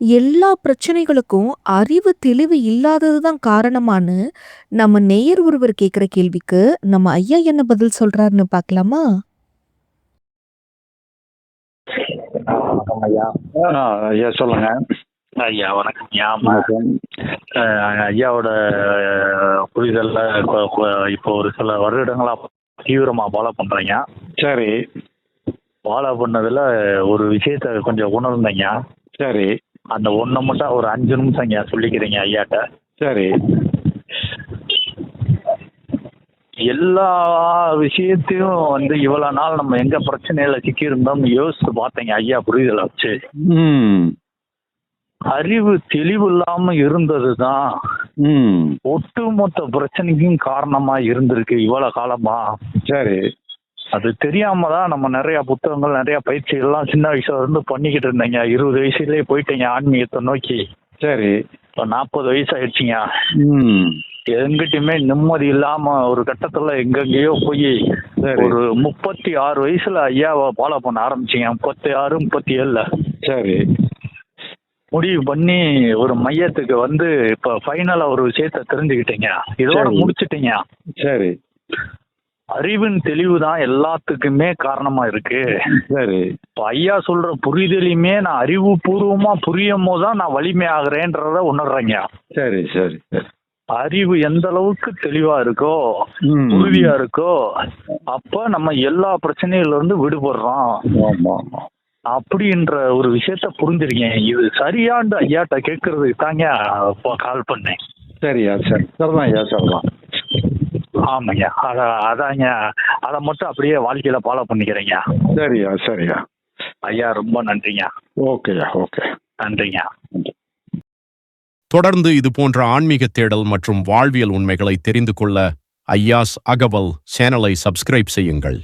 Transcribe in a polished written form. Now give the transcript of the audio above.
எல்லா பிரச்சனைகளுக்கும் அறிவு தெளிவு இல்லாதது தான் காரணமான்னு நம்ம நேயர் ஒருவர் கேக்குற கேள்விக்கு நம்ம ஐயா என்ன பதில் சொல்றாருன்னு பார்க்கலாமா? வணக்கம் ஐயா. ஐயா சொல்லுங்க. ஐயா வணக்கம். ஆமா. வணக்கம். ஐயாவோட புரிதல்ல இப்போ ஒரு சில வருடங்களா தீவிரமா ஃபாலோ பண்றீங்க. சரி ஃபாலோ பண்ணதுல ஒரு விஷயத்த கொஞ்சம் உணர்ந்தீங்க. சரி அந்த ஒண்ணை மட்டும் ஒரு 5 நிமிஷம் ஐயா சொல்லிக்கிறீங்க ஐயாட்ட. சரி எல்லா விஷயத்தையும் இவ்வளவு நாள் நம்ம எங்க பிரச்சனையில சிக்கி இருந்தோம்னு யோசிச்சு பார்த்தீங்க ஐயா புரிதலை வச்சு. ம் அறிவு தெளிவு இல்லாம இருந்ததுதான் ம் ஒட்டுமொத்த பிரச்சனைக்கும் காரணமா இருந்திருக்கு இவ்வளவு காலமா. சரி அது தெரியாம தான் நம்ம நிறைய புத்தகங்கள் நிறைய பயிற்சிகள்லாம் சின்ன வயசுல இருந்து பண்ணிக்கிட்டு இருந்தீங்க. 20 வயசுலயே போயிட்டீங்க ஆன்மீகத்தை நோக்கி. சரி இப்போ 40 வயசு ஆயிடுச்சுங்க. ம் எங்கிட்டயுமே நிம்மதி இல்லாம ஒரு கட்டத்துல எங்கெங்கயோ போய் சரி ஒரு 36 வயசுல ஐயாவை ஃபாலோ பண்ண ஆரம்பிச்சீங்க. 36 37ல சரி முடிவு பண்ணி ஒரு மையத்துக்கு இப்ப ஃபைனலா ஒரு விஷயத்த தெரிஞ்சுக்கிட்டீங்க. இதோட சரி. முடிச்சிட்டீங்க. சரி அறிவின் தெளிவு தான் எல்லாத்துக்குமே காரணமா இருக்கு. சரி இப்ப ஐயா சொல்ற புரிதலையுமே நான் அறிவுபூர்வமா புரியும் போதுதான் நான் வலிமை ஆகுறேன்றத உணர்றேங்க. சரி சரி சரி அறிவு எந்த அளவுக்கு தெளிவா இருக்கோ ம். உறுதியா இருக்கோ அப்ப நம்ம எல்லா பிரச்சனையில இருந்து விடுபடுறோம் ஆமா ஆமா அப்படின்ற ஒரு விஷயத்த புரிஞ்சிருக்கேன். இது சரியாண்டு ஐயாட்ட கேட்கறதுக்கு தாங்க கால் பண்ணேன். சரியா சரி சரிதான் ஐயா சரிதான். ஆமாங்க. அதாங்க அதை மட்டும் அப்படியே வாழ்க்கையில ஃபாலோ பண்ணிக்கிறேங்க. சரியா சரியா ஐயா ரொம்ப நன்றிங்க. ஓகேயா ஓகே நன்றிங்க. தொடர்ந்து இது போன்ற ஆன்மீக தேடல் மற்றும் வாழ்வியல் உண்மைகளை தெரிந்து கொள்ள ஐயாஸ் அகவல் சேனலை சப்ஸ்கிரைப் செய்யுங்கள்.